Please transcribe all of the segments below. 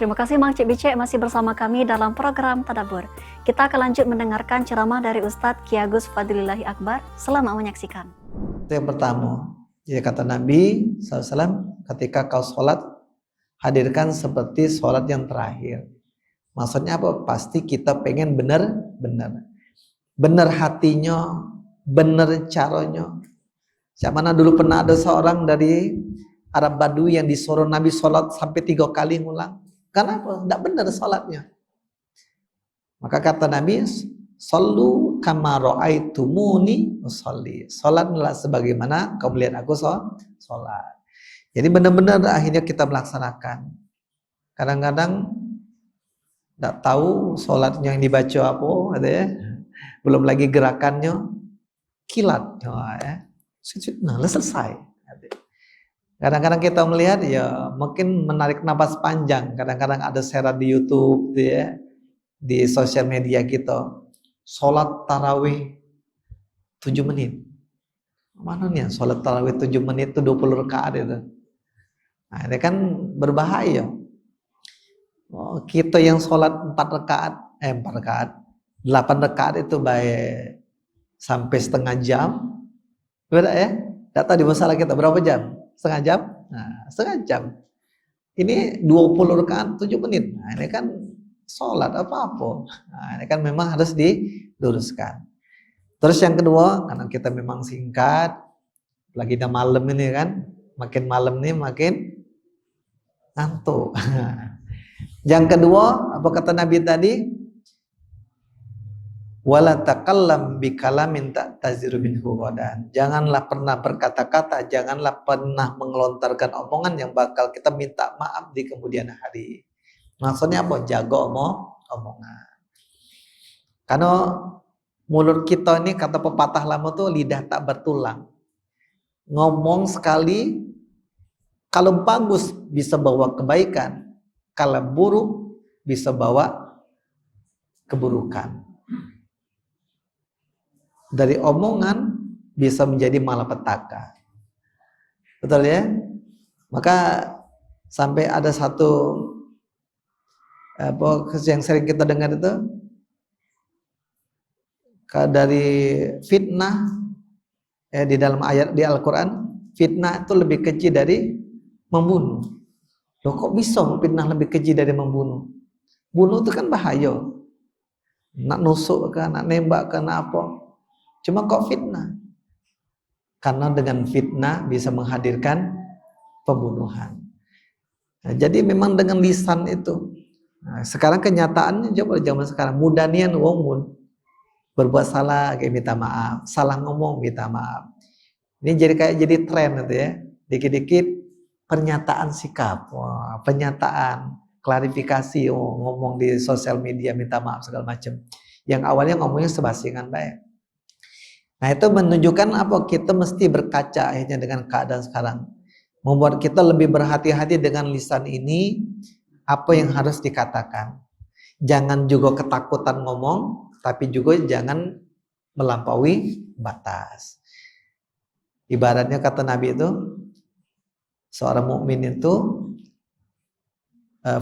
Terima kasih Mang Cik Bicek masih bersama kami dalam program Tadabbur. Kita akan lanjut mendengarkan ceramah dari Ustadz Ki Agus Fadlillahi Akbar. Selamat menyaksikan. Itu yang pertama. Jadi kata Nabi SAW, ketika kau sholat, hadirkan seperti sholat yang terakhir. Maksudnya apa? Pasti kita pengen benar-benar. Benar hatinya, benar caranya. Siapa mana dulu pernah ada seorang dari Arab Badui yang disuruh Nabi sholat sampai 3 kali ngulang. Kenapa? Tidak benar sholatnya. Maka kata Nabi, Sallu kama ra'aitumuni usolli. Sholatlah sebagaimana kau melihat aku sholat. Jadi benar-benar akhirnya kita melaksanakan. Kadang-kadang tidak tahu sholatnya yang dibaca apa, gitu ya. Belum lagi gerakannya kilat, ya. Nah, selesai. Kadang-kadang kita melihat ya mungkin menarik napas panjang. Kadang-kadang ada share di YouTube, gitu ya, di sosial media kita. Sholat tarawih 7 menit. Mana nih sholat tarawih 7 menit itu 20 rakaat itu. Nah, ini kan berbahaya. Oh, kita yang sholat 4 rakaat, 8 rakaat itu baik sampai setengah jam. Beda ya? Data di masalah kita berapa jam? Setengah jam? Nah, setengah jam. Ini 20 rakaat 7 menit. Nah, ini kan sholat apa-apa. Nah, ini kan memang harus diluruskan. Terus yang kedua, karena kita memang singkat, lagi udah malam ini kan, makin malam nih makin ngantuk. Yang kedua, apa kata Nabi tadi? Wala takallam bikalamin ta'taziru minhu ghadan. Janganlah pernah berkata-kata, janganlah pernah mengelontarkan omongan yang bakal kita minta maaf di kemudian hari. Maksudnya apa? Jaga omongan. Karena mulut kita ini kata pepatah lama tuh lidah tak bertulang. Ngomong sekali, kalau bagus bisa bawa kebaikan, kalau buruk bisa bawa keburukan. Dari omongan bisa menjadi malapetaka. Betul ya? Maka sampai ada satu yang sering kita dengar itu, dari fitnah di dalam ayat di Al-Quran, fitnah itu lebih kecil dari membunuh. Loh, kok bisa fitnah lebih kecil dari membunuh? Bunuh itu kan bahaya. Nak nusuk kan, nak nembak kan, apa? Cuma kok fitnah? Karena dengan fitnah bisa menghadirkan pembunuhan. Nah, jadi memang dengan lisan itu. Nah, sekarang kenyataannya coba zaman sekarang mudah nian wong berbuat salah kayak minta maaf, salah ngomong minta maaf. Ini jadi tren itu ya. Dikit-dikit pernyataan sikap, pernyataan klarifikasi, ngomong di sosial media minta maaf segala macam. Yang awalnya ngomongnya sebasingan baik. Nah, itu menunjukkan apa? Kita mesti berkaca akhirnya dengan keadaan sekarang. Membuat kita lebih berhati-hati dengan lisan ini, apa yang harus dikatakan. Jangan juga ketakutan ngomong, tapi juga jangan melampaui batas. Ibaratnya kata Nabi itu, seorang mukmin itu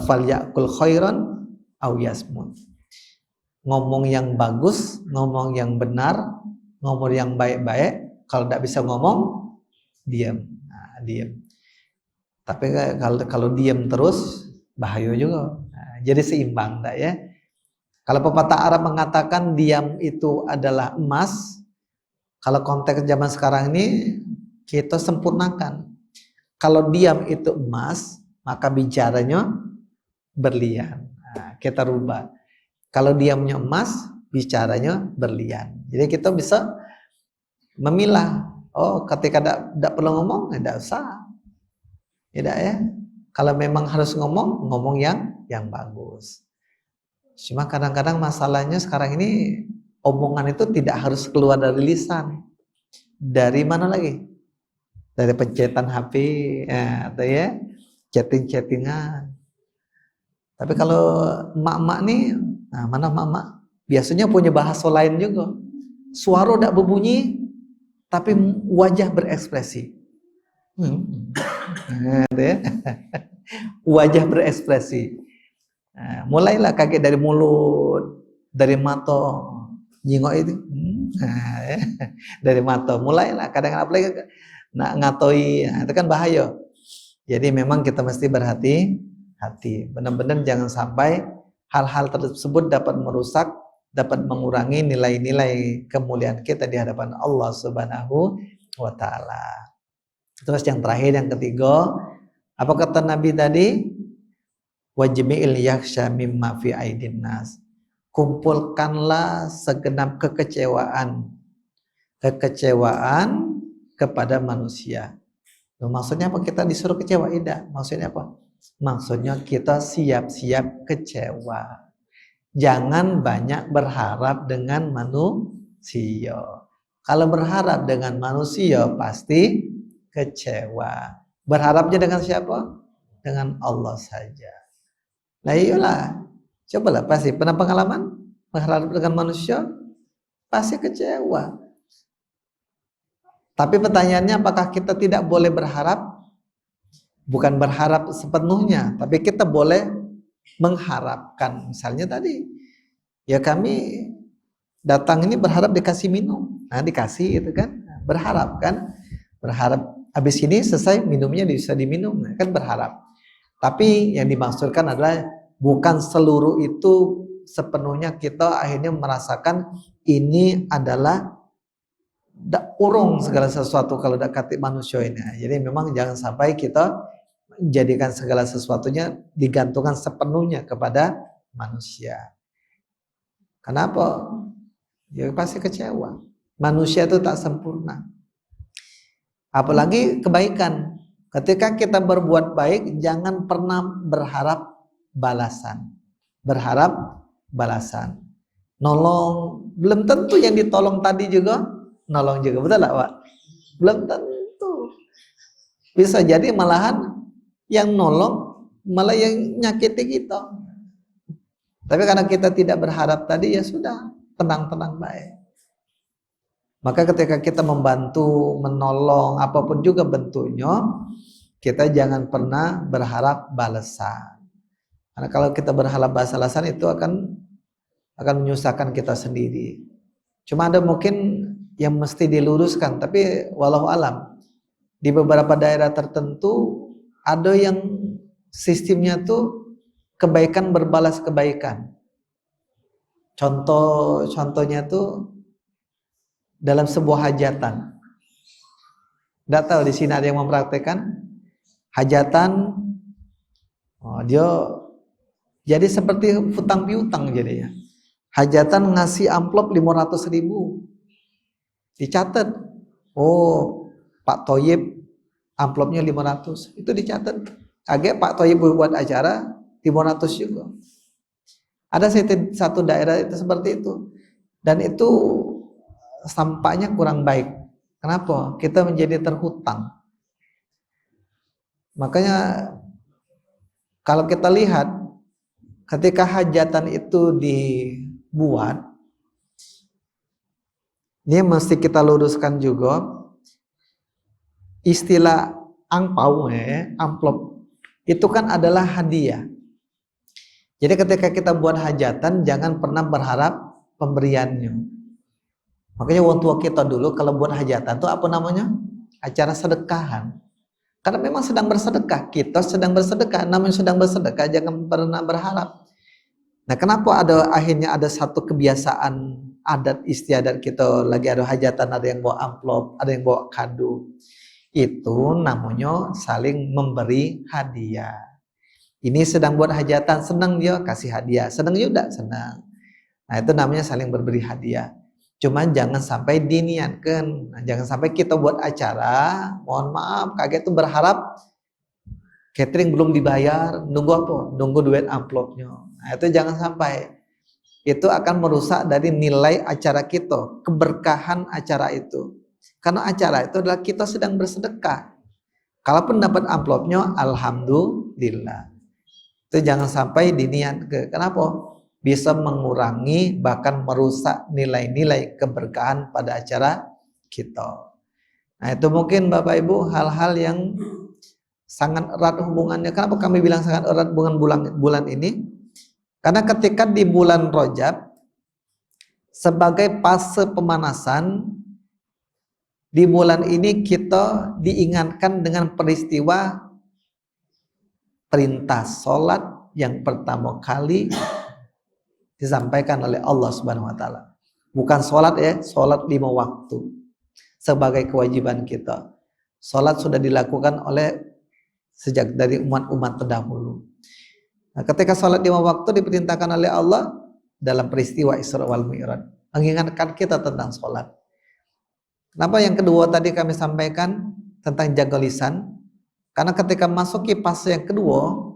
falyakul khairan aw yasmut. Ngomong yang bagus, ngomong yang benar, ngomong yang baik-baik. Kalau tidak bisa ngomong, diam. Nah, diam. Tapi kalau diam terus bahaya juga. Nah, jadi seimbang, enggak ya? Kalau pepatah Arab mengatakan diam itu adalah emas, kalau konteks zaman sekarang ini kita sempurnakan. Kalau diam itu emas, maka bicaranya berlian. Nah, kita rubah. Kalau diamnya emas, bicaranya berlian. Jadi kita bisa memilah. Oh, ketika tidak perlu ngomong, tidak usah. Tidak ya. Kalau memang harus ngomong, ngomong yang bagus. Cuma kadang-kadang masalahnya sekarang ini omongan itu tidak harus keluar dari lisan. Dari mana lagi? Dari pencetan HP, atau ya, chatting-chattingan. Tapi kalau emak-emak nih, nah mana emak-emak? Biasanya punya bahasa lain juga. Suara tidak berbunyi, tapi wajah berekspresi. Wajah berekspresi. Nah, mulailah kaget dari mulut, dari mata, jingok itu, dari mata, mulailah. Kadang-kadang apalagi nak ngatoi, nah, itu kan bahaya. Jadi memang kita mesti berhati-hati. Benar-benar jangan sampai hal-hal tersebut dapat merusak, dapat mengurangi nilai-nilai kemuliaan kita di hadapan Allah Subhanahu wa taala. Terus yang terakhir, yang ketiga, apa kata Nabi tadi? Wajmi'il yakhsha mimma fi aidin nas. Kumpulkanlah segenap kekecewaan kepada manusia. Loh, maksudnya apa? Kita disuruh kecewa? Tidak. Maksudnya apa? Maksudnya kita siap-siap kecewa. Jangan banyak berharap dengan manusia. Kalau berharap dengan manusia pasti kecewa. Berharapnya dengan siapa? Dengan Allah saja. Nah iyalah, cobalah, pasti pernah pengalaman berharap dengan manusia pasti kecewa. Tapi pertanyaannya, apakah kita tidak boleh berharap? Bukan berharap sepenuhnya, tapi kita boleh mengharapkan. Misalnya tadi, ya kami datang ini berharap dikasih minum, nah dikasih itu kan, berharap kan, berharap habis ini selesai minumnya bisa diminum, kan berharap. Tapi yang dimaksudkan adalah bukan seluruh itu sepenuhnya kita akhirnya merasakan ini adalah urung segala sesuatu kalau dekati manusia ini. Jadi memang jangan sampai kita menjadikan segala sesuatunya digantungkan sepenuhnya kepada manusia. Kenapa? Ya pasti kecewa. Manusia itu tak sempurna. Apalagi kebaikan. Ketika kita berbuat baik, jangan pernah berharap balasan. Berharap balasan. Nolong, belum tentu yang ditolong tadi juga nolong juga, betul tak Pak? Belum tentu. Bisa jadi malahan yang nolong malah yang nyakiti kita. Tapi karena kita tidak berharap tadi, ya sudah, tenang-tenang baik. Maka ketika kita membantu, menolong, apapun juga bentuknya, kita jangan pernah berharap balasan. Karena kalau kita berharap balasan itu akan menyusahkan kita sendiri. Cuma ada mungkin yang mesti diluruskan, tapi walau alam, di beberapa daerah tertentu ada yang sistemnya tuh kebaikan berbalas kebaikan. Contohnya tuh dalam sebuah hajatan. Tidak tahu di sini ada yang mempraktekkan hajatan. Dia jadi seperti hutang piutang jadi ya. Hajatan ngasih amplop 500.000. Dicatat. Oh, Pak Toyib amplopnya 500. Itu dicatat. Agak Pak Toyib buat acara 500 juga. Ada satu daerah itu seperti itu. Dan itu tampaknya kurang baik. Kenapa? Kita menjadi terhutang. Makanya kalau kita lihat ketika hajatan itu dibuat, ini mesti kita luruskan juga istilah angpau, amplop itu kan adalah hadiah. Jadi ketika kita buat hajatan jangan pernah berharap pemberiannya. Makanya orang tua kita dulu kalau buat hajatan itu apa namanya? Acara sedekahan. Karena memang sedang bersedekah, kita sedang bersedekah, namun sedang bersedekah jangan pernah berharap. Nah, kenapa akhirnya ada satu kebiasaan adat istiadat kita lagi ada hajatan, ada yang bawa amplop, ada yang bawa kado. Itu namanya saling memberi hadiah. Ini sedang buat hajatan, senang dia kasih hadiah, senang juga senang. Nah, itu namanya saling berberi hadiah. Cuman jangan sampai diniatkan, jangan sampai kita buat acara, mohon maaf, kaget tuh berharap catering belum dibayar, nunggu apa? Nunggu duit amplopnya. Nah, itu jangan sampai. Itu akan merusak dari nilai acara kita, keberkahan acara itu. Karena acara itu adalah kita sedang bersedekah. Kalaupun dapat amplopnya, alhamdulillah. Itu jangan sampai diniatkan. Kenapa? Bisa mengurangi bahkan merusak nilai-nilai keberkahan pada acara kita. Nah, itu mungkin Bapak Ibu hal-hal yang sangat erat hubungannya. Kenapa kami bilang sangat erat hubungan bulan ini? Karena ketika di bulan Rajab sebagai fase pemanasan, di bulan ini kita diingatkan dengan peristiwa perintah sholat yang pertama kali disampaikan oleh Allah Subhanahu wa taala. Bukan sholat ya, sholat 5 waktu sebagai kewajiban kita. Sholat sudah dilakukan oleh sejak dari umat-umat terdahulu. Nah, ketika sholat 5 waktu diperintahkan oleh Allah dalam peristiwa Isra wal Mi'raj, mengingatkan kita tentang sholat. Kenapa yang kedua tadi kami sampaikan tentang jaga lisan? Karena ketika masuk ke fase yang kedua,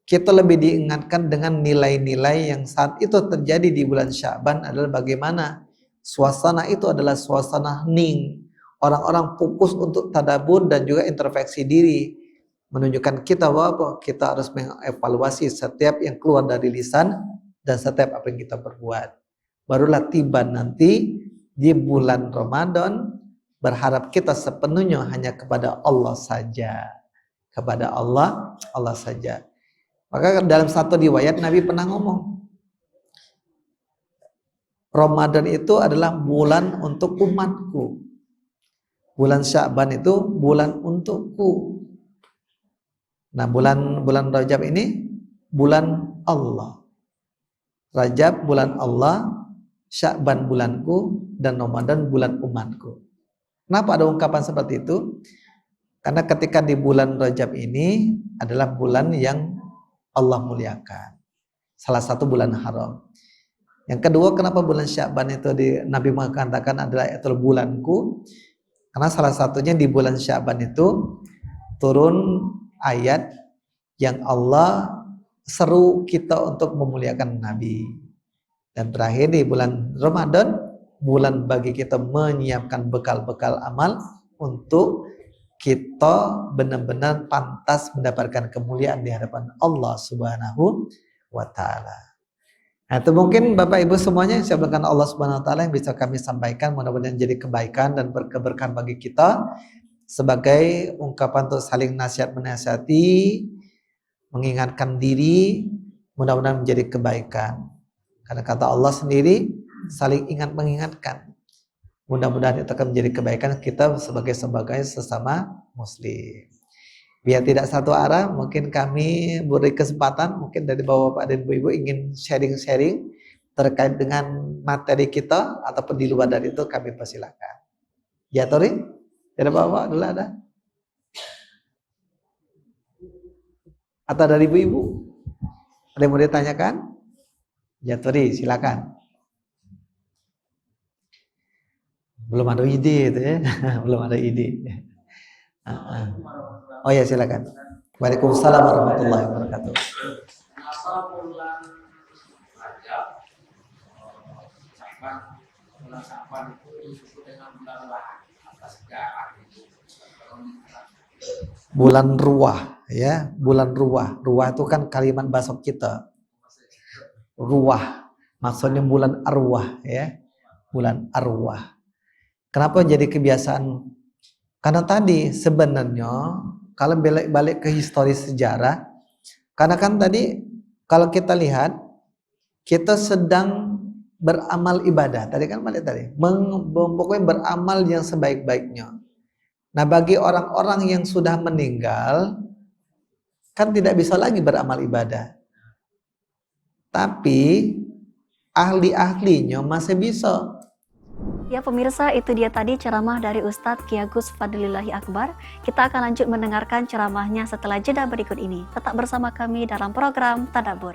kita lebih diingatkan dengan nilai-nilai yang saat itu terjadi di bulan Sya'ban adalah bagaimana suasana itu adalah suasana hening. Orang-orang fokus untuk tadabbur dan juga introspeksi diri. Menunjukkan kita bahwa kita harus mengevaluasi setiap yang keluar dari lisan dan setiap apa yang kita perbuat. Barulah tiba nanti di bulan Ramadan, berharap kita sepenuhnya hanya kepada Allah saja. Kepada Allah saja. Maka dalam satu riwayat Nabi pernah ngomong, Ramadan itu adalah bulan untuk umatku. Bulan Sya'ban itu bulan untukku. Nah, bulan Rajab ini bulan Allah. Rajab bulan Allah, Sya'ban bulanku, dan Ramadan bulan umatku. Kenapa ada ungkapan seperti itu? Karena ketika di bulan Rajab ini adalah bulan yang Allah muliakan. Salah satu bulan haram. Yang kedua, kenapa bulan Sya'ban itu Nabi mengatakan adalah itu bulanku? Karena salah satunya di bulan Sya'ban itu turun ayat yang Allah seru kita untuk memuliakan Nabi. Dan terakhir di bulan Ramadan, bulan bagi kita menyiapkan bekal-bekal amal untuk kita benar-benar pantas mendapatkan kemuliaan di hadapan Allah Subhanahu wa taala. Nah, itu mungkin Bapak Ibu semuanya yang disampaikan Allah Subhanahu wa taala yang bisa kami sampaikan, mudah-mudahan jadi kebaikan dan berkeberkahan bagi kita. Sebagai ungkapan untuk saling nasihat menasihati, mengingatkan diri, mudah-mudahan menjadi kebaikan. Karena kata Allah sendiri, saling ingat mengingatkan. Mudah-mudahan itu akan menjadi kebaikan kita sebagai sesama muslim. Biar tidak satu arah, mungkin kami beri kesempatan, mungkin dari Bapak dan Ibu ingin sharing-sharing terkait dengan materi kita, ataupun di luar dari itu kami persilakan. Ya, Tori? Ada Bapak dulu ada? Atau dari ibu-ibu? Ada yang mau ditanyakan? Ya, Tori, silakan. Belum ada ide itu ya. Belum ada ide. Oh ya, silakan. Waalaikumsalam warahmatullahi wabarakatuh. Kenapa bulan Rajab, bulan Sya'ban itu disebut dengan bulan Ruah atas sejarah itu? Bulan Ruah ya, bulan Ruah. Ruah itu kan kalimat bahasa kita. Ruah maksudnya bulan arwah ya. Bulan arwah. Kenapa jadi kebiasaan? Karena tadi sebenarnya kalau balik ke historis sejarah, karena kan tadi kalau kita lihat kita sedang beramal ibadah. Tadi kan balik tadi, pokoknya beramal yang sebaik-baiknya. Nah, bagi orang-orang yang sudah meninggal kan tidak bisa lagi beramal ibadah. Tapi ahli-ahlinya masih bisa. Ya pemirsa, itu dia tadi ceramah dari Ustadz Ki Agus Fadlillahi Akbar. Kita akan lanjut mendengarkan ceramahnya setelah jeda berikut ini. Tetap bersama kami dalam program Tadabbur.